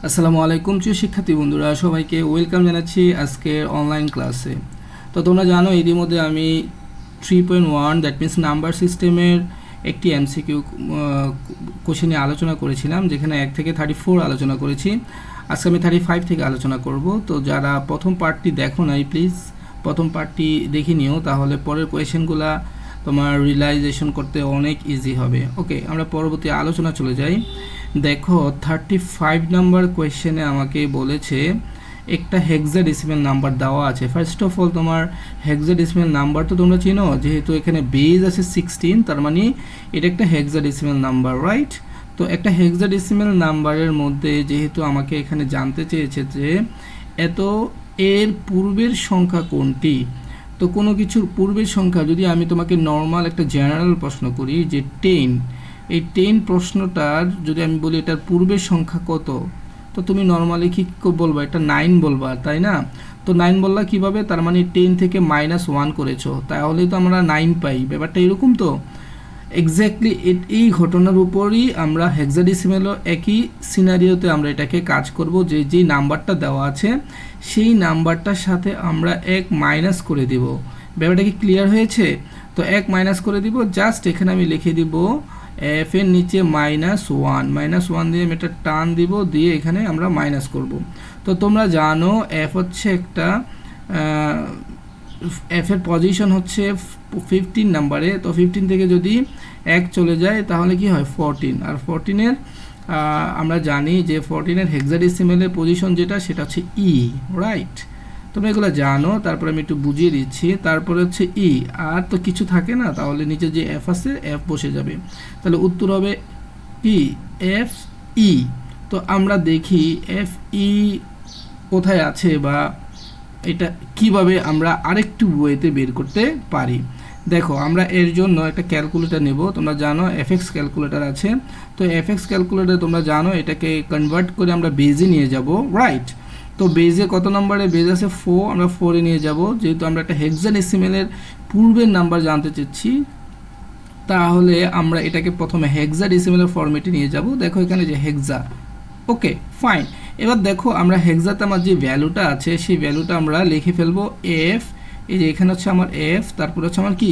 আসসালামু আলাইকুম প্রিয় শিক্ষার্থী বন্ধুরা, সবাইকে ওয়েলকাম জানাচ্ছি আজকের অনলাইন ক্লাসে। তো তোমরা জানো ইতিমধ্যে আমি 3.1 দ্যাট মিনস নাম্বার সিস্টেমের একটি এমসিকিউ কোশ্চেন নিয়ে আলোচনা করেছিলাম, যেখানে 1 থেকে 34 আলোচনা করেছি। আজকে আমি 35 থেকে আলোচনা করব। তো যারা প্রথম পার্টটি দেখো নাই, প্লিজ প্রথম পার্টটি দেখে নিও, তাহলে পরের কোয়েশ্চেনগুলো তোমার রিয়েলাইজেশন করতে অনেক ইজি হবে। ওকে, আমরা পরবর্তী আলোচনা চলে যাই। দেখো 35 নাম্বার কোয়েশ্চেনে আমাকে বলেছে একটা হেক্সাডেসিমাল নাম্বার দেওয়া আছে। ফার্স্ট অফ অল তোমার হেক্সাডেসিমাল নাম্বার তো তোমরা চিনো, যেহেতু এখানে বেজ আছে 16, তার মানে এটা একটা হেক্সাডেসিমাল নাম্বার, রাইট? তো একটা হেক্সাডেসিমাল নাম্বারের মধ্যে যেহেতু আমাকে এখানে জানতে চেয়েছে যে এর পূর্বের সংখ্যা কোনটি। তো কোনো কিছুর পূর্বের সংখ্যা যদি আমি তোমাকে নর্মাল একটা জেনারেল প্রশ্ন করি যে 10, এই 10 প্রশ্নটার যদি আমি বলি এটার পূর্বের সংখ্যা কত, তো তুমি নর্মালি কি বলবা? এটা 9 বলবা, তাই না? তো 9 বললা কিভাবে? তার মানে 10 থেকে -1 করেছো, তাহলেই তো আমরা 9 পাই। ব্যাপারটা এরকম। তো এক্স্যাক্টলি এই ঘটনার উপরই আমরা হেক্সাডেসিমালও একই সিনারিওতে আমরা এটাকে কাজ করব, যে যেই নাম্বারটা দেওয়া আছে সেই নাম্বারটার সাথে আমরা 1 মাইনাস করে দিব। ব্যাপারটা কি ক্লিয়ার হয়েছে? তো 1 মাইনাস করে দিব, জাস্ট এখানে আমি লিখে দিব এফ এর নিচে -1 দিয়ে আমি একটা টান দিব, দিয়ে এখানে আমরা মাইনাস করব। তো তোমরা জানো এফ হচ্ছে একটা এফ এর পজিশন হচ্ছে 15 নাম্বারে। তো 15 থেকে যদি 1 চলে যায় তাহলে কি হয়? 14। আর 14-এর আমরা জানি যে 14-এর হেক্সাডেসিমালের পজিশন যেটা, সেটা হচ্ছে ই, রাইট? তোমরা এগুলো জানো, তারপরে আমি একটু বুঝিয়ে দিচ্ছি। তারপরে হচ্ছে ই, আর তো কিছু থাকে না, তাহলে নিচে যে এফ আছে এফ বসে যাবে। তাহলে উত্তর হবে কি? F E. তো আমরা দেখি এফ ই কোথায় আছে, বা এটা কিভাবে আমরা আরেকটু ওয়েতে বের করতে পারি। দেখো, আমরা এর জন্য একটা ক্যালকুলেটর নেব। তোমরা জানো এফএক্স ক্যালকুলেটর আছে। তো এফএক্স ক্যালকুলেটর তোমরা জানো এটাকে কনভার্ট করে আমরা বেজে নিয়ে যাব, রাইট? তো বেজে কত নম্বরে? বেজ আছে 4, আমরা 4-এ নিয়ে যাব। যেহেতু আমরা একটা হেক্সাডেসিমালের পূর্বের নাম্বার জানতে চাচ্ছি, তাহলে আমরা এটাকে প্রথমে হেক্সাডেসিমালের ফরম্যাটে নিয়ে যাব। দেখো এখানে যে হেক্সা, ওকে ফাইন। এবার দেখো আমরা হেক্সাতে আমার যে ভ্যালুটা আছে সেই ভ্যালুটা আমরা লিখে ফেলবো এফ। এই যে এখানে হচ্ছে আমার এফ, তারপর হচ্ছে আমার কি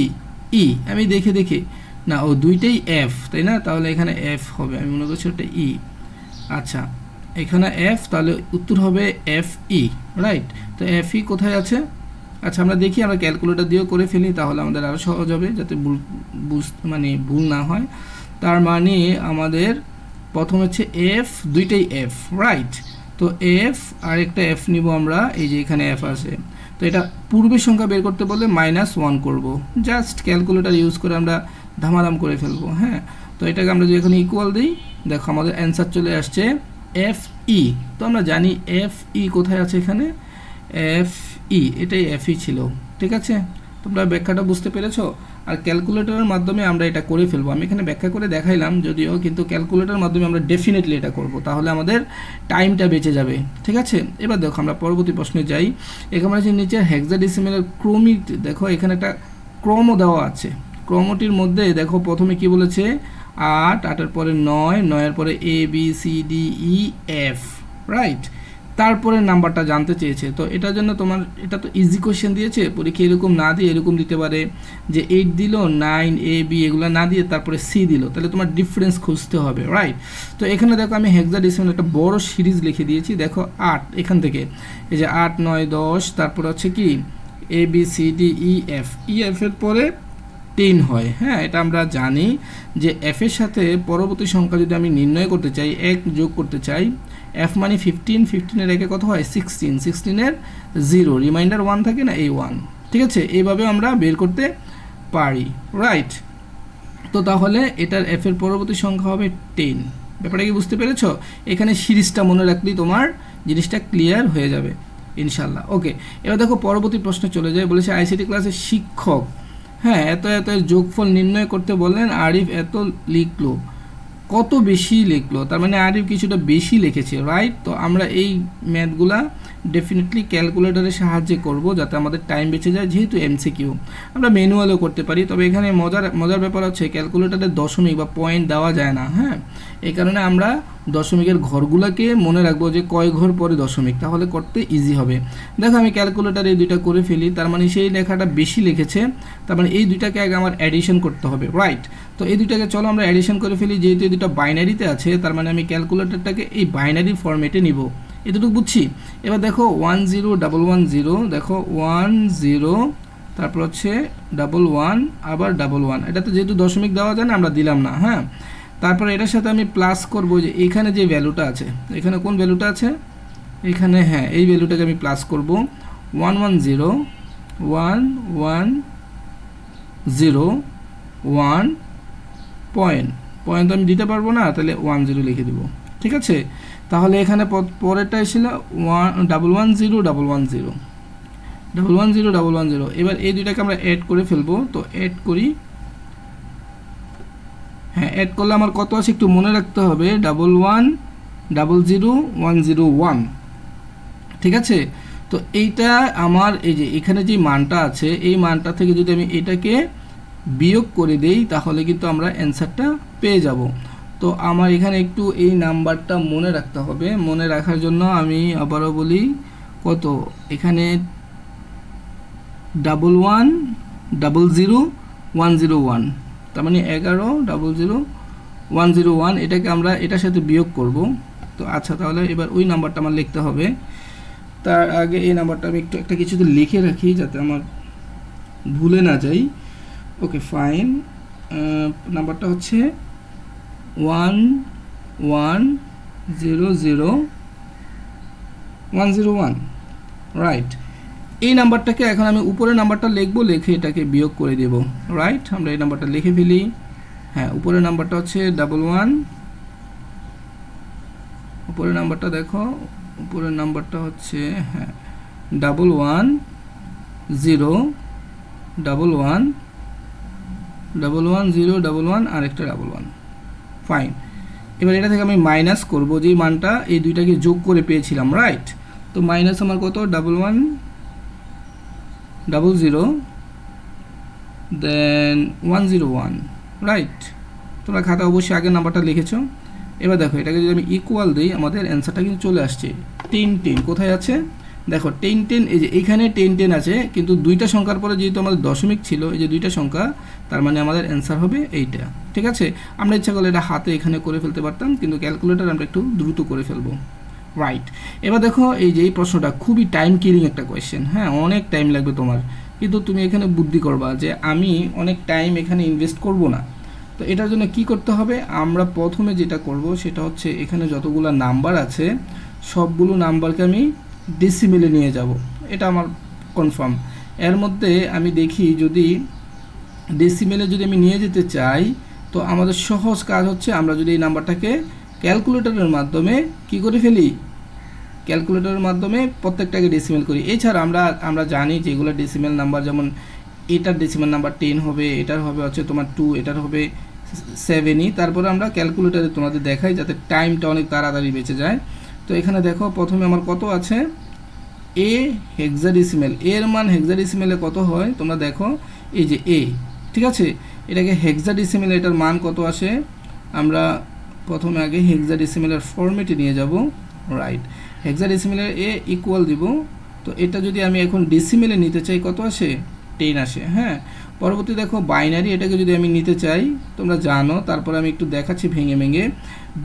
ই। আমি দেখে না, ও দুইটাই এফ, তাই না? তাহলে এখানে এফ হবে, আমি মনে করছি ওটা ই। আচ্ছা, এখানে এফ, তাহলে উত্তর হবে এফ ই, রাইট? তো এফ ই কোথায় আছে? আচ্ছা, আমরা দেখি, আমরা ক্যালকুলেটর দিয়েও করে ফেলি, তাহলে আমাদের আরও সহজ হবে, যাতে ভুল না হয়। তার মানে আমাদের প্রথম হচ্ছে এফ, দুইটাই এফ, রাইট? তো এফ আর একটা এফ নিব আমরা, এই যে এখানে এফ আছে। তো এটা পূর্বের সংখ্যা বের করতে বললে -1 করব, জাস্ট ক্যালকুলেটর ইউজ করে আমরা ধামাধাম করে ফেলবো। হ্যাঁ, তো এটাকে আমরা যদি এখন ইকুয়াল দিই, দেখো আমাদের অ্যান্সার চলে আসছে এফ ই। তো আমরা জানি এফ ই কোথায় আছে, এখানে এফ ই, এটাই এফ ই ছিল। ঠিক আছে, তোমরা ব্যাখ্যাটা বুঝতে পেরেছো? আর ক্যালকুলেটরের মাধ্যমে আমরা এটা করে ফেলবো। আমি এখানে ব্যাখ্যা করে দেখাইলাম যদিও, কিন্তু ক্যালকুলেটরের মাধ্যমে আমরা ডেফিনেটলি এটা করব, তাহলে আমাদের টাইমটা বেঁচে যাবে। ঠিক আছে, এবার দেখো আমরা পরবর্তী প্রশ্নে যাই। এখানে আছে নিচে হেক্সাডেসিমালের ক্রমিক। দেখো এখানে একটা ক্রমও দেওয়া আছে। ক্রমটির মধ্যে দেখো প্রথমে কি বলেছে? 8, 8-এর পরে 9, 9-এর পরে A B C D E F, right? তারপরে নাম্বারটা জানতে চেয়েছে। তো এটার জন্য তোমার এটা তো ইজি কোশ্চেন দিয়েছে, পরীক্ষা এরকম না দিয়ে এরকম দিতে পারে যে 8 দিল, 9 এ বি এগুলো না দিয়ে তারপরে সি দিল, তাহলে তোমার ডিফারেন্স খুঁজতে হবে, রাইট? তো এখানে দেখো আমি হেক্সাডেসিমাল একটা বড় সিরিজ লিখে দিয়েছি। দেখো 8, এখান থেকে এই যে 8, 9, 10, তারপর হচ্ছে কি A B C D E F, E F এর পরে 10 হয়। হ্যাঁ, এটা আমরা জানি যে এফ এর সাথে পরবর্তী সংখ্যা যদি আমি নির্ণয় করতে চাই, 1 যোগ করতে চাই, এফ মানে 15, 15-এর একে কত হয়? 16, 16-এর 0, রিমাইন্ডার 1 থাকে না, এই 1। ঠিক আছে, এইভাবে আমরা বের করতে পারি, রাইট? তো তাহলে এটার এফ এর পরবর্তী সংখ্যা হবে 10। ব্যাপারটা কি বুঝতে পেরেছো? এখানে সিরিজটা মনে রাখলেই তোমার জিনিসটা ক্লিয়ার হয়ে যাবে ইনশাল্লাহ। ওকে, এবার দেখো পরবর্তী প্রশ্নে চলে যায়। বলেছে আইসিটি ক্লাসের শিক্ষক হ্যাঁ এত যোগফল নির্ণয় করতে বললেন, আরিফ এত লিখলো, কত বেশি লিখলো, তার মানে আরিফ কিছুটা বেশি লিখেছে, রাইট? তো আমরা এই ম্যাথগুলা ডেফিনেটলি ক্যালকুলেটরের সাহায্যে করব, যাতে আমাদের টাইম বেঁচে যায়। যেহেতু এমসিকিউ আমরা ম্যানুয়ালও করতে পারি, তবে এখানে মজার ব্যাপার হচ্ছে ক্যালকুলেটরের দশমিক বা পয়েন্ট দেওয়া যায় না। হ্যাঁ, এই কারণে আমরা দশমিকের ঘরগুলোকে মনে রাখবো যে কয় ঘর পরে দশমিক, তাহলে করতে ইজি হবে। দেখো আমি ক্যালকুলেটার এই দুইটা করে ফেলি, তার মানে সেই লেখাটা বেশি লিখেছে, তার মানে এই দুইটাকে আগে আমার অ্যাডিশন করতে হবে, রাইট। তো এই দুইটাকে চলো আমরা অ্যাডিশন করে ফেলি, যেহেতু এই দুটো বাইনারিতে আছে তার মানে আমি ক্যালকুলেটরটাকে এই বাইনারি ফরম্যাটে নিব, এতটুকু বুঝছি। এবার দেখো 10110, দেখো 10, তারপর হচ্ছে 11 আবার 11, এটাতে যেহেতু দশমিক দেওয়া যায় না আমরা দিলাম না, হ্যাঁ। তারপরে এটার সাথে আমি প্লাস করব যে এখানে যে ভ্যালুটা আছে, এখানে কোন ভ্যালুটা আছে, এখানে, হ্যাঁ এই ভ্যালুটাকে আমি প্লাস করব 110 1 পয়েন্ট তো আমি দিতে পারবো না, তাহলে 10 লিখে দিব, ঠিক আছে। তাহলে এখানে পরেরটা ছিল 110 এবার এই দুইটাকে আমরা অ্যাড করে ফেলবো, তো অ্যাড করি, হ্যাঁ অ্যাড করলে আমার কত আছে একটু মনে রাখতে হবে, 1100101, ঠিক আছে। তো এইটা আমার এই যে এখানে যে মানটা আছে এই মানটা থেকে যদি আমি এটাকে বিয়োগ করে দেই তাহলে কিন্তু আমরা অ্যান্সারটা পেয়ে যাব। তো আমার এখানে একটু এই নাম্বারটা মনে রাখতে হবে, মনে রাখার জন্য আমি আবারও বলি, কত এখানে 1100101, তার মানে 1100101, এটাকে আমরা এটার সাথে বিয়োগ করব। তো আচ্ছা তাহলে এবার ওই নাম্বারটা আমার লিখতে হবে, তার আগে এই নাম্বারটা আমি একটু একটা কিছুতে লিখে রাখি যাতে আমার ভুলে না যাই। ওকে ফাইন, নাম্বারটা হচ্ছে 1100101, রাইট। এই নাম্বারটাকে এখন আমি উপরে নাম্বারটা লিখবো, লিখে এটাকে বিয়োগ করে দেব, রাইট। আমরা এই নাম্বারটা লিখে ফেলি, হ্যাঁ উপরের নাম্বারটা হচ্ছে 11, উপরের নাম্বারটা দেখো, উপরের নাম্বারটা হচ্ছে হ্যাঁ 11011 আর একটা 11, ফাইন। এবার এটা থেকে আমি মাইনাস করব যে মানটা এই দুইটাকে যোগ করে পেয়েছিলাম, রাইট। তো মাইনাস আমার কত 1100 দেন 101, রাইট। তোমরা খাতা অবশ্যই আগের নাম্বারটা লিখেছো। এবার দেখো এটাকে যদি আমি ইকুয়াল দিই আমাদের অ্যান্সারটা কিন্তু চলে আসছে। 10 কোথায় আছে দেখো, 10 এই যে এইখানে 10 আছে, কিন্তু দুইটা সংখ্যার পরে যেহেতু আমাদের দশমিক ছিল, এই যে দুইটা সংখ্যা, তার মানে আমাদের অ্যান্সার হবে এইটা, ঠিক আছে। আমরা ইচ্ছা করলে এটা হাতে এখানে করে ফেলতে পারতাম, কিন্তু ক্যালকুলেটর আমরা একটু দ্রুত করে ফেলবো, রাইট। এবার দেখো এই যে এই প্রশ্নটা খুবই টাইম কিলিং একটা কোয়েশ্চেন, হ্যাঁ অনেক টাইম লাগবে তোমার, কিন্তু তুমি এখানে বুদ্ধি করবা যে আমি অনেক টাইম এখানে ইনভেস্ট করব না। তো এটার জন্য কি করতে হবে, আমরা প্রথমে যেটা করব সেটা হচ্ছে এখানে যতগুলো নাম্বার আছে সবগুলো নাম্বারকে আমি ডেসিমেলে নিয়ে যাব, এটা আমার কনফার্ম। এর মধ্যে আমি দেখি যদি ডেসিমেলে যদি আমি নিয়ে যেতে চাই, তো আমাদের সহজ কাজ হচ্ছে আমরা যদি এই নাম্বারটাকে ক্যালকুলেটরের মাধ্যমে কি করে ফেলি, ক্যালকুলেটরের মাধ্যমে প্রত্যেকটাকে ডেসিমেল করি। এছাড়া আমরা জানি যে এগুলো ডেসিমেল নাম্বার, যেমন এটার ডেসিমেল নাম্বার 10 হবে, এটার হবে হচ্ছে তোমার 2, এটার হবে 7ই। তারপরে আমরা ক্যালকুলেটরে তোমাদের দেখাই যাতে টাইমটা অনেক তাড়াতাড়ি বেঁচে যায়। তো এখানে দেখো প্রথমে আমার কত আছে, এ হেক্সাডেসিমেল, এর মান হেক্সাডেসিমেলে কত হয় তোমরা দেখো, এই যে এ, ঠিক আছে। এটাকে হেক্সাডেসিমেলে এটার মান কত আসে, আমরা প্রথমে আগে হেক্সাডেসিমেলের ফরম্যাটে নিয়ে যাব, রাইট। হেক্সাডেসিমেলের এ ইকুয়াল দিব, তো এটা যদি আমি এখন ডেসিমেলে নিতে চাই কত আসে, 10 আসে, হ্যাঁ। পরবর্তী দেখো বাইনারি, এটাকে যদি আমি নিতে চাই তোমরা জানো, তারপরে আমি একটু দেখাচ্ছি ভেঙে ভেঙে।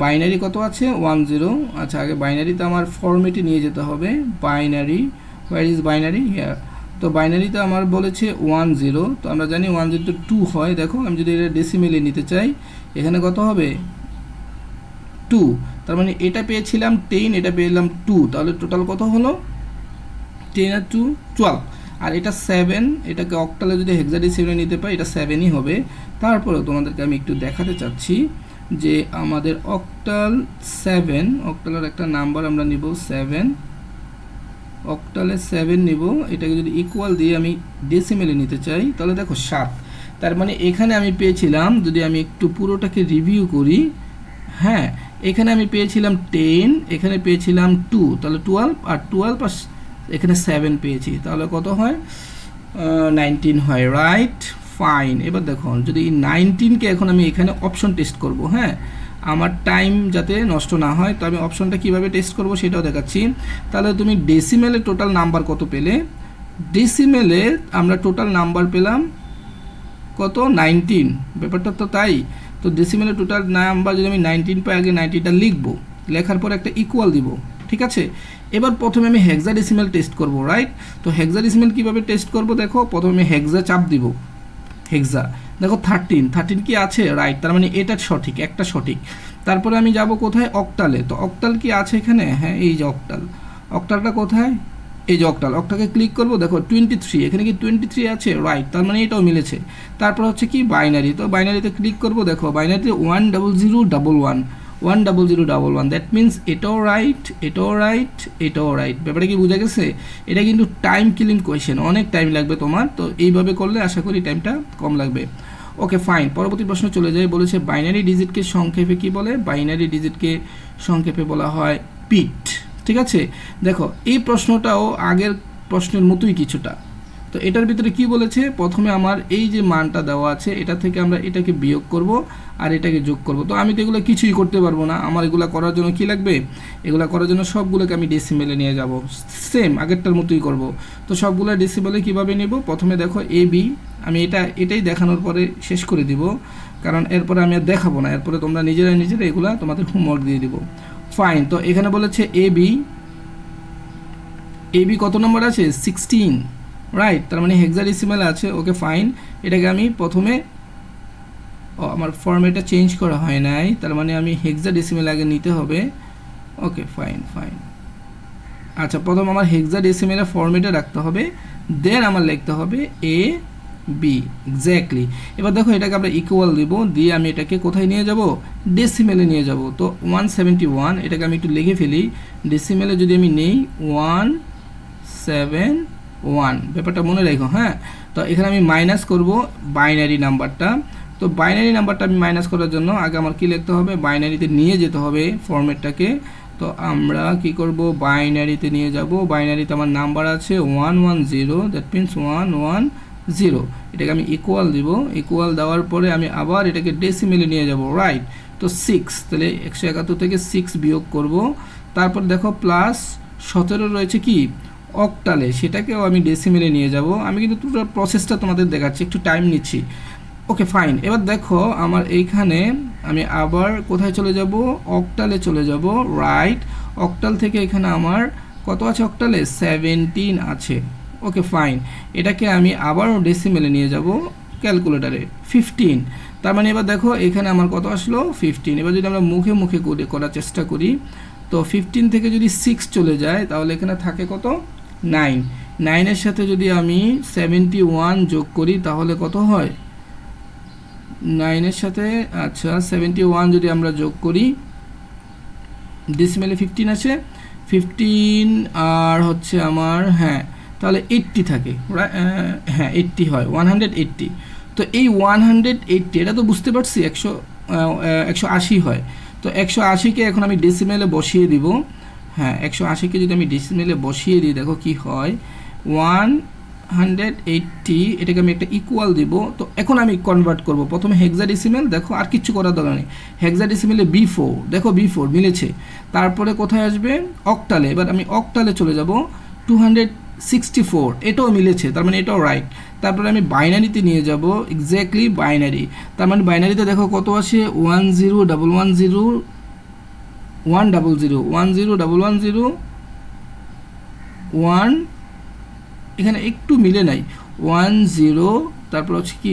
বাইনারি কত আছে 10, আচ্ছা আগে বাইনারিতে আমার ফরম্যাটে নিয়ে যেতে হবে, binary, where is binary here. তো বাইনারিতে আমার বলেছে 10, তো আমরা জানি 10 তো 2 হয়, দেখো আমি যদি এটা ডেসিমেলে নিতে চাই এখানে কত হবে 2, তার মানে এটা পেয়েছিলাম 10, এটা পেলাম 2, তাহলে টোটাল কত হলো 10 আর 2 12, আর এটা 7, এটাকে অক্টালে যদি হেক্সাডেসিমেলে নিতে পাই এটা 7ই হবে। তারপরে তোমাদেরকে আমি একটু দেখাতে চাচ্ছি যে আমাদের অক্টাল 7, অক্টালের একটা নাম্বার আমরা নিব 7, অক্টালে 7 নিব, এটাকে যদি ইকুয়াল দিয়ে আমি ডেসিমেলে নিতে চাই তাহলে দেখো 7, তার মানে এখানে আমি পেয়েছিলাম, যদি আমি একটু পুরোটাকে রিভিউ করি, হ্যাঁ এখানে আমি পেয়েছিলাম 10, এখানে পেয়েছিলাম 2, তাহলে 12 আর 12 আর এখানে 7 পেয়েছি, তাহলে কত হয় 19 হয়, রাইট, ফাইন। এবার দেখো যদি 19কে এখন আমি এখানে অপশন টেস্ট করব, হ্যাঁ আমার টাইম যাতে নষ্ট না হয়। তো আমি অপশনটা কীভাবে টেস্ট করব সেটাও দেখাচ্ছি। তাহলে তুমি ডেসিমেলে টোটাল নাম্বার কত পেলে? ডেসিমেলে আমরা টোটাল নাম্বার পেলাম কত? 19। ব্যাপারটা তো তাই। তো ডেসিমেলে টোটাল নাম্বার যদি আমি 19 পাই, আগে 19টা লিখবো, লেখার পর একটা ইকুয়াল দিব, ঠিক আছে। এবার প্রথমে আমি হেক্সাডেসিমেল টেস্ট করব, রাইট। তো হেক্সাডেসিমেল কীভাবে টেস্ট করব? দেখো প্রথমে আমি হেক্সা চাপ দিব, হেক্সা, দেখো 13 কি আছে, রাইট, তার মানে এটা সঠিক, একটা সঠিক। তারপরে আমি যাব কোথায়? অক্টালে। তো অক্টাল কি আছে এখানে? হ্যাঁ, এই যে অক্টাল। অক্টালটা কোথায়? এই যে অক্টাল। অক্টাকে ক্লিক করব, দেখো 23, এখানে কি 23 আছে, রাইট, তার মানে এটাও মিলেছে। তারপর হচ্ছে কি বাইনারি। তো বাইনারিতে ক্লিক করব, দেখো বাইনারিতে 10011 10011, দ্যাট মিনস এটাও রাইট, এটাও রাইট, এটাও রাইট। ব্যাপারটা কি বোঝা গেছে? এটা কিন্তু টাইম কিলিং কোয়েশ্চেন, অনেক টাইম লাগবে তোমার। তো এইভাবে করলে আশা করি টাইমটা কম লাগবে। ওকে ফাইন, পরবর্তী প্রশ্ন চলে যায়। বলেছে বাইনারি ডিজিটকে সংক্ষেপে কি বলে? বাইনারি ডিজিটকে সংক্ষেপে বলা হয় পিট, ঠিক আছে। দেখো এই প্রশ্নটাও আগের প্রশ্নের মতোই কিছুটা। তো এটার ভিতরে কি বলেছে? প্রথমে আমার এই যে মানটা দেওয়া আছে, এটা থেকে আমরা এটাকে বিয়োগ করব আর এটাকে যোগ করব। তো আমি তো এগুলো কিছুই করতে পারবো না। আমার এগুলো করার জন্য কি লাগবে? এগুলো করার জন্য সবগুলোকে আমি ডেসিমেলে নিয়ে যাব, সেম আগেরটার মতোই করব। তো সবগুলো ডেসিমেলে কিভাবে নেব? প্রথমে দেখো এ বি, আমি এটাই দেখানোর পরে শেষ করে দিব, কারণ এরপরে আমি আর দেখাবো না। এরপরে তোমরা নিজেরা এগুলা তোমাদের হোমওয়ার্ক দিয়ে দিব। ফাইন, তো এখানে বলেছে এ বি কত নম্বর আছে? 16, রাইট, তার মানে হেক্সাডেসিমেল আছে। ওকে ফাইন, এটাকে আমি প্রথমে, আমার ফরম্যাটটা চেঞ্জ করা হয় নাই, তার মানে আমি হেক্সাডেসিমেল আগে নিতে হবে। Okay fine. আচ্ছা, প্রথম আমার হেক্সাডেসিমেলের ফরম্যাটে রাখতে হবে, দেন আমার লিখতে হবে এ বি, এক্স্যাক্টলি। এবার দেখো এটাকে আমরা ইকুয়াল দিব, দিয়ে আমি এটাকে কোথায় নিয়ে যাব? ডেসিমেলে নিয়ে যাব। তো 171, এটাকে আমি একটু লিখে ফেলি। ডেসিমেলে যদি আমি নেই 171, ব্যাপারটা মনে রাখো, হ্যাঁ। তো এখানে আমি মাইনাস করব বাইনারি নাম্বারটা। তো বাইনারি নাম্বারটা আমি মাইনাস করার জন্য আগে আমার কি লিখতে হবে? বাইনারিতে নিয়ে যেতে হবে ফরম্যাটটাকে। তো আমরা কি করব? বাইনারিতে নিয়ে যাব। বাইনারিতে আমার নাম্বার আছে 110, দ্যাট মিনস 110। এটাকে আমি ইকুয়াল দিব। ইকুয়াল দেওয়ার পরে আমি আবার এটাকে ডেসিমেলে নিয়ে যাব, রাইট। তো 6, তাহলে 171 থেকে 6 বিয়োগ করব। তারপর দেখো প্লাস 17 রয়েছে কি অক্টালে, সেটাকেও আমি ডেসিমেলে নিয়ে যাব। আমি কিন্তু পুরো প্রসেসটা তোমাদের দেখাচ্ছি, একটু টাইম নিচ্ছি। ওকে ফাইন, এবার দেখো আমার এইখানে আমি আবার কোথায় চলে যাব? অক্টালে চলে যাব, রাইট। অক্টাল থেকে এখানে আমার কত আছে? অক্টালে 17 আছে। ওকে ফাইন, এটাকে আমি আবারও ডেসিমেলে নিয়ে যাব ক্যালকুলেটারে 15। তার মানে এবার দেখো এখানে আমার কত আসলো? 15। এবার যদি আমরা মুখে মুখে করার চেষ্টা করি, তো 15 থেকে যদি 6 চলে যায় তাহলে এখানে থাকে কত? 9। 9-এর সাথে যদি আমি 71 যোগ করি তাহলে কত হয়? 9-এর সাথে, আচ্ছা 71 যদি আমরা যোগ করি, ডেসিমেলে 15 আছে, 15 আর হচ্ছে আমার, হ্যাঁ, তাহলে 80 থাকে, হ্যাঁ 80 হয়, 180। তো এই 180, এটা তো বুঝতে পারছি 180 হয়। তো 180কে এখন আমি ডেসিমেলে বসিয়ে দিব। হ্যাঁ, 180কে যদি আমি ডেসিমেলে বসিয়ে দিই, দেখো কি হয়, 180, এটাকে আমি একটা ইকুয়াল দিব। তো এখন আমি কনভার্ট করব। প্রথমে হেক্সাডেসিমেল, দেখো আর কিচ্ছু করার দরকার নেই। হেক্সাডেসিমেলে B4, দেখো B4 মিলেছে। তারপরে কোথায় আসবে? অক্টালে। এবার আমি অক্টালে চলে যাব, 264, এটাও মিলেছে, তার মানে এটাও রাইট। তারপরে আমি বাইনারিতে নিয়ে যাব, এক্স্যাক্টলি বাইনারি। তার মানে বাইনারিতে দেখো কত আছে? 10110 এখানে একটু মিলে নাই, 10, তারপর হচ্ছে কি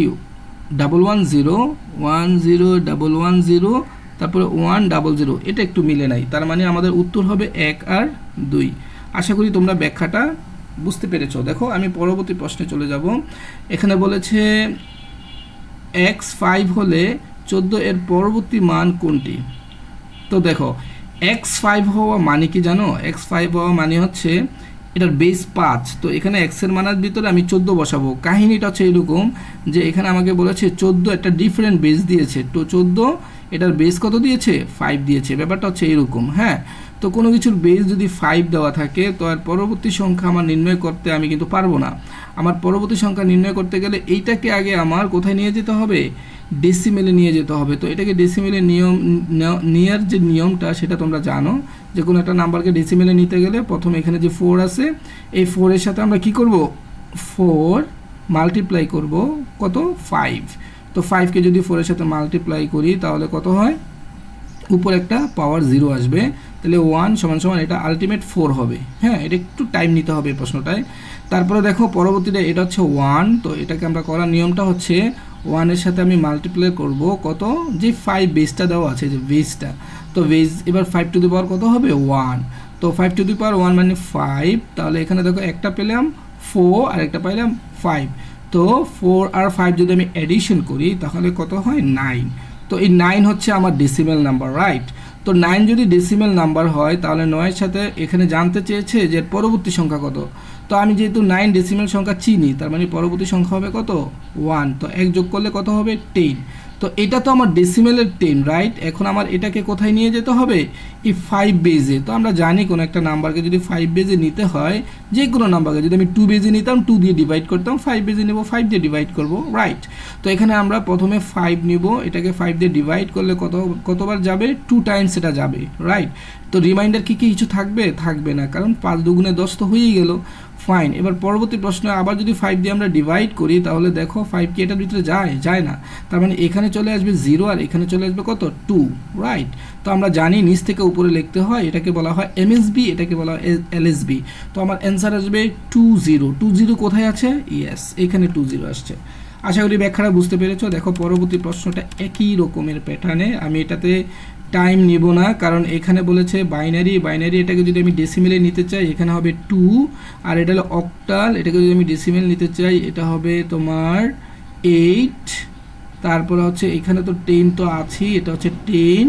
110, তারপরে 100, এটা একটু মিলে নাই। তার মানে আমাদের উত্তর হবে 1 আর 2। আশা করি তোমরা ব্যাখ্যাটা বুঝতে পেরেছো। দেখো আমি পরবর্তী প্রশ্নে চলে যাব। এখানে বলেছে x5 হলে 14 এর পরবর্তী মান কোনটি? তো দেখো x5 হওয়া মানে কি জানো? x5 হওয়া মানে হচ্ছে এটার বেস 5। তো এখানে এক্সের মানের ভিতরে আমি 14 বসাবো। কাহিনীটা হচ্ছে এরকম যে এখানে আমাকে বলেছে 14 একটা ডিফারেন্ট বেস দিয়েছে। তো 14 এটার বেস কত দিয়েছে? 5 দিয়েছে। ব্যাপারটা হচ্ছে এরকম, হ্যাঁ। তো কোনো কিছুর বেস যদি 5 দেওয়া থাকে, তো আর পরবর্তী সংখ্যা আমার নির্ণয় করতে আমি কিন্তু পারবো না। আমার পরবর্তী সংখ্যা নির্ণয় করতে গেলে এইটাকে আগে আমার কোথায় নিয়ে যেতে হবে? ডেসিমেলে নিয়ে যেতে হবে। তো এটাকে ডেসিমেলে নিয়ম নেওয়ার যে নিয়মটা সেটা তোমরা জানো, যে কোনো একটা নাম্বারকে ডেসিমেলে নিতে গেলে প্রথমে এখানে যে 4 আছে, এই 4 এর সাথে আমরা কি করব, 4 মাল্টিপ্লাই করব কত, 5। তো 5কে যদি 4 এর সাথে মাল্টিপ্লাই করি তাহলে কত হয়, উপর একটা পাওয়ার 0 আসবে, তাহলে 1 সমান সমান এটা আলটিমেট 4 হবে। হ্যাঁ, এটা একটু টাইম নিতে হবে এই প্রশ্নটায়। তারপরে দেখো পরবর্তীটা, এটা হচ্ছে 1, তো এটাকে আমরা করার নিয়মটা হচ্ছে 1 এর সাথে আমি মাল্টিপ্লাই করব কত, যে 5 বেসটা দেওয়া আছে, যে বেসটা, তো বেস এবার 5 টু দি পাওয়ার কত হবে, 1। তো 5 টু দি পাওয়ার 1 মানে 5, তাহলে এখানে দেখো একটা পেলাম 4 আর একটা পাইলাম 5। তো 4 আর 5 যদি আমি অ্যাডিশন করি তাহলে কত হয়, 9। তো এই 9 হচ্ছে আমার ডেসিমেল নাম্বার, রাইট। তো 9 যদি ডেসিমেল নাম্বার হয় তাহলে 9-এর সাথে এখানে জানতে চেয়েছে যে পরবর্তী সংখ্যা কত। তো আমি যেহেতু 9 ডেসিমেল সংখ্যা চিনি, তার মানে পরবর্তী সংখ্যা হবে কত, 1। তো 1 যোগ করলে কত হবে, 10। তো এটা তো আমার ডেসিমেলের 10, রাইট। এখন আমার এটাকে কোথায় নিয়ে যেতে হবে, এই 5 বেজে। তো আমরা জানি কোনো একটা নাম্বারকে যদি 5 বেজে নিতে হয়, যে কোনো নাম্বারকে যদি আমি 2 বেজে নিতাম 2 দিয়ে ডিভাইড করতাম, 5 বেজে নেব 5 দিয়ে ডিভাইড করব, রাইট। তো এখানে আমরা প্রথমে 5 নিব, এটাকে 5 দিয়ে ডিভাইড করলে কতবার যাবে, 2 টাইমস এটা যাবে, রাইট। তো রিমাইন্ডার কি কিছু থাকবে, থাকবে না, কারণ 5 দুগুণে 10 তো হয়েই গেল, ফাইন। এবার পরবর্তী প্রশ্নে আবার যদি 5 দিয়ে আমরা ডিভাইড করি তাহলে দেখো 5 কি এটার ভিতরে যায় না, তার মানে এখানে চলে আসবে 0 আর এখানে চলে আসবে কত, 2, রাইট। তো আমরা জানি নিচ থেকে উপরে লিখতে হয়, এটাকে বলা হয় এমএসবি, এটাকে বলা হয় এলএসবি। তো আমার অ্যান্সার আসবে 20 কোথায় আছে, ইয়েস এখানে 20 আসছে। আশা করি ব্যাখ্যাটা বুঝতে পেরেছো। দেখো পরবর্তী প্রশ্নটা একই রকমের প্যাটার্নে, আমি এটাতে টাইম নিব না, কারণ এখানে বলেছে বাইনারি, এটাকে যদি আমি ডেসিমেলে নিতে চাই এখানে হবে 2, আর এটা হলো অক্টাল, এটাকে যদি আমি ডেসিমেল নিতে চাই এটা হবে তোমার 8। তারপরে হচ্ছে এখানে তো 10 তো আছেই, এটা হচ্ছে 10।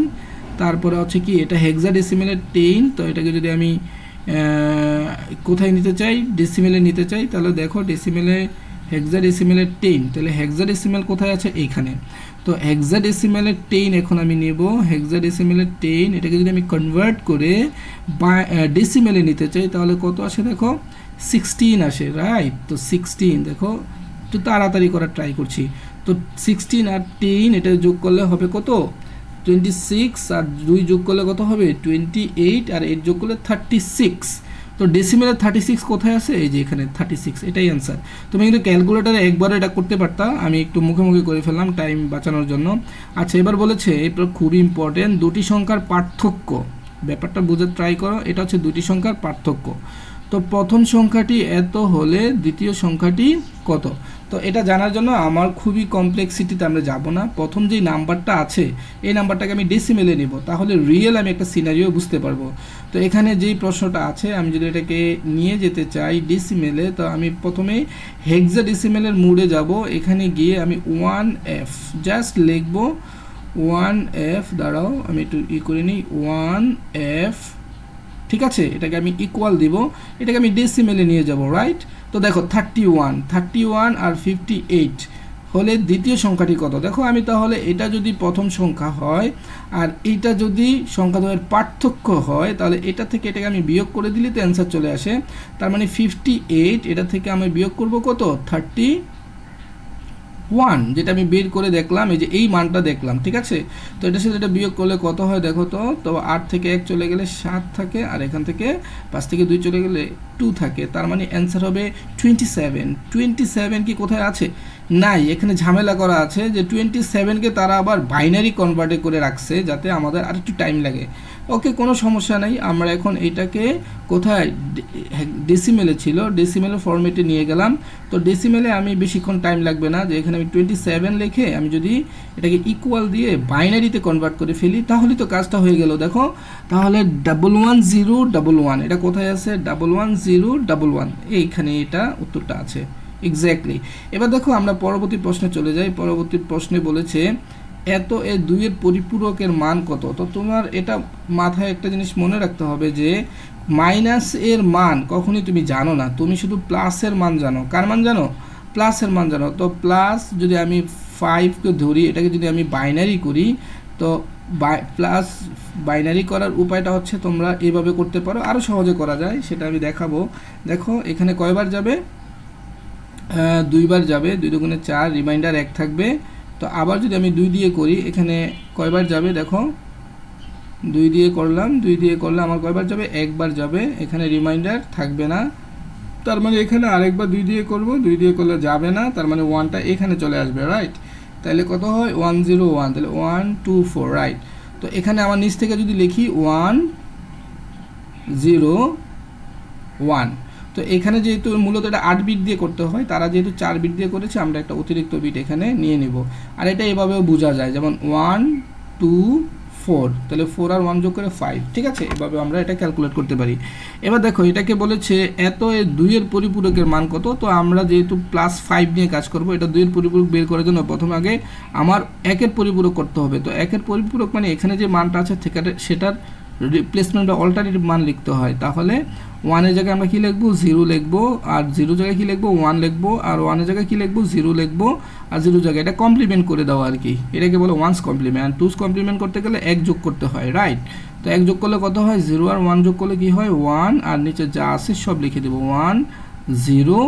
তারপরে হচ্ছে কি, এটা হেক্সাডেসিমেলের 10। তো এটাকে যদি আমি কোথায় নিতে চাই, ডেসিমেলে নিতে চাই, তাহলে দেখো ডেসিমেলে হেক্সাডেসিমেলের 10, তাহলে হেক্সাডেসিমেল কোথায় আছে, এইখানে। তো হেক্সাডেসিমেলের 10 এখন আমি নেব, হেক্সাডেসিমেলের 10, এটাকে যদি আমি কনভার্ট করে ডেসিমেলে নিতে চাই তাহলে কত আসে, দেখো 16 আসে, রাইট। তো 16, দেখো একটু তাড়াতাড়ি করার ট্রাই করছি। তো 16 আর 10 এটা যোগ করলে হবে কত, 26, আর 2 যোগ করলে কত হবে, 28, আর 8 যোগ করলে 36। তো ডেসিমেলের 36 কোথায় আছে, এই যে এখানে 36, এটাই অ্যান্সার। তুমি কিন্তু ক্যালকুলেটারে একবারে এটা করতে পারতা, আমি একটু মুখে মুখে করে ফেললাম টাইম বাঁচানোর জন্য। আচ্ছা, এবার বলেছে এটা খুবই ইম্পর্টেন্ট, দুটি সংখ্যার পার্থক্য, ব্যাপারটা বুঝে ট্রাই করো। এটা হচ্ছে দুটি সংখ্যার পার্থক্য। তো প্রথম সংখ্যাটি এত হলে দ্বিতীয় সংখ্যাটি কত। তো এটা জানার জন্য আমার খুবই কমপ্লেক্সিটিতে আমরা যাব না, প্রথম যেই নাম্বারটা আছে এই নাম্বারটাকে আমি ডেসিমেলে নেব, তাহলে রিয়েল আমি একটা সিনারিও বুঝতে পারবো। তো এখানে যেই প্রশ্নটা আছে, আমি যদি এটাকে নিয়ে যেতে চাই ডেসিমেলে, তো আমি প্রথমে হেক্সাডেসিমেলের মুডে যাব, এখানে গিয়ে আমি 1f জাস্ট লিখব, 1f, দাঁড়াও আমি একটু করে নিই, 1f, ঠিক আছে। এটাকে আমি ইকুয়াল দিব, এটাকে আমি ডেসিমেলে নিয়ে যাব, রাইট। তো দেখো 31 আর 58 হলে দ্বিতীয় সংখ্যাটি কত। দেখো আমি তাহলে এটা যদি প্রথম সংখ্যা হয় আর এইটা যদি সংখ্যাদ্বয়ের পার্থক্য হয়, তাহলে এটা থেকে এটাকে আমি বিয়োগ করে দিলে তো অ্যান্সার চলে আসে। তার মানে 58, এটা থেকে আমি বিয়োগ করব কত, 31, যেটা আমি বের করে দেখলাম, এই যে এই মানটা দেখলাম, ঠিক আছে। তো এটার সাথে এটা বিয়োগ করলে কত হয় দেখো তো 8 থেকে 1 চলে গেলে 7 থাকে, আর এখান থেকে 5 থেকে 2 চলে গেলে 2 থাকে, তার মানে অ্যান্সার হবে 27। 27 কি কোথায় আছে, নাই, এখানে ঝামেলা করা আছে যে 27কে তারা আবার বাইনারি কনভার্টে করে রাখছে যাতে আমাদের আর একটু টাইম লাগে। ওকে, কোনো সমস্যা নাই, আমরা এখন এটাকে কোথায়, ডেসিমেলে ছিল, ডেসিমেলের ফরম্যাটে নিয়ে গেলাম। তো ডেসিমেলে আমি বেশিক্ষণ টাইম লাগবে না, যে এখানে আমি 27 লিখে আমি যদি এটাকে ইকুয়াল দিয়ে বাইনারিতে কনভার্ট করে ফেলি তাহলে তো কাজটা হয়ে গেল। দেখো তাহলে 11011, এটা কোথায় আছে, 11011, এইখানে এটা উত্তরটা আছে এক্স্যাক্টলি। এবার দেখো আমরা পরবর্তী প্রশ্নে চলে যাই। পরবর্তী প্রশ্নে বলেছে এত এ 2 এর পরিপূরকের মান কত। তো তোমার এটা মাথায় একটা জিনিস মনে রাখতে হবে যে মাইনাস এর মান কখনোই তুমি জানো না, তুমি শুধু প্লাসের মান জানো। কার মান জানো, প্লাসের মান জানো। তো প্লাস যদি আমি 5কে ধরি, এটাকে যদি আমি বাইনারি করি, তো প্লাস বাইনারি করার উপায়টা হচ্ছে তোমরা এইভাবে করতে পারো, আরও সহজে করা যায়, সেটা আমি দেখাবো। দেখো এখানে কয়বার যাবে, 2 বার যাবে, 2 দুগুণে 4, রিমাইন্ডার 1 থাকবে, তো আবার যদি আমি 2 দিয়ে করি, এখানে কয়বার যাবে দেখো, 2 দিয়ে করলাম, 2 দিয়ে করলে আমার কয়বার যাবে, একবার যাবে, এখানে রিমাইন্ডার থাকবে না। তার মানে এখানে আরেকবার 2 দিয়ে করব, 2 দিয়ে করলে যাবে না, তার মানে 1টা এখানে চলে আসবে, রাইট। তাহলে কত হয় 101, তাহলে 124, রাইট। তো এখানে আমার নিচ থেকে যদি লিখি 101, তো এখানে যেহেতু মূলত এটা 8 বিট দিয়ে করতে হয়, তারা যেহেতু 4 বিট দিয়ে করেছে, আমরা একটা অতিরিক্ত বিট এখানে নিয়ে নিব। আর এটা এভাবেও বোঝা যায়, যেমন 1 2 4, তাহলে 4 আর 1 যোগ করে 5, ঠিক আছে, এভাবে আমরা এটা ক্যালকুলেট করতে পারি। এবার দেখো এটাকে বলেছে এত 2 এর পরিপূরকের মান কত। তো আমরা যেহেতু +5 নিয়ে কাজ করব, এটা 2 এর পরিপূরক বের করার জন্য প্রথমে আগে আমার 1 এর পরিপূরক করতে হবে। তো 1 এর পরিপূরক মানে এখানে যে মানটা আছে সেটার রিপ্লেসমেন্ট বা অল্টারনেটিভ মান লিখতে হয়। তাহলে 1 এর জায়গায় আমরা কি লিখবো, 0 লিখবো, আর 0 জায়গায় কি লিখবো, 1 লিখবো, আর 1 এর জায়গায় কি লিখবো, 0 লিখবো, আর 0 জায়গায় এটা কমপ্লিমেন্ট করে দাও আর কি, এটাকে বলে 1's কমপ্লিমেন্ট। আর 2's কমপ্লিমেন্ট করতে গেলে 1 যোগ করতে হয়, রাইট। তো 1 যোগ করলে কত হয়, 0 আর 1 যোগ করলে কি হয় 1, আর নিচে যা আছে সব লিখে দেবো 1 0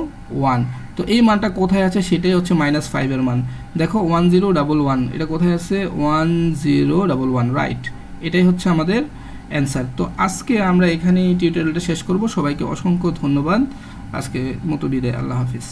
1। তো এই মানটা কোথায় আছে, সেটাই হচ্ছে -5 এর মান। দেখো 1011, এটা কোথায় আছে, 1011, রাইট। এটাই হচ্ছে আমাদের অ্যান্সার। তো আজকে আমরা এখানেই টিউটোরিয়ালটা শেষ করব। সবাইকে অসংখ্য ধন্যবাদ। আজকে মতো বিদায়, আল্লাহ হাফিজ।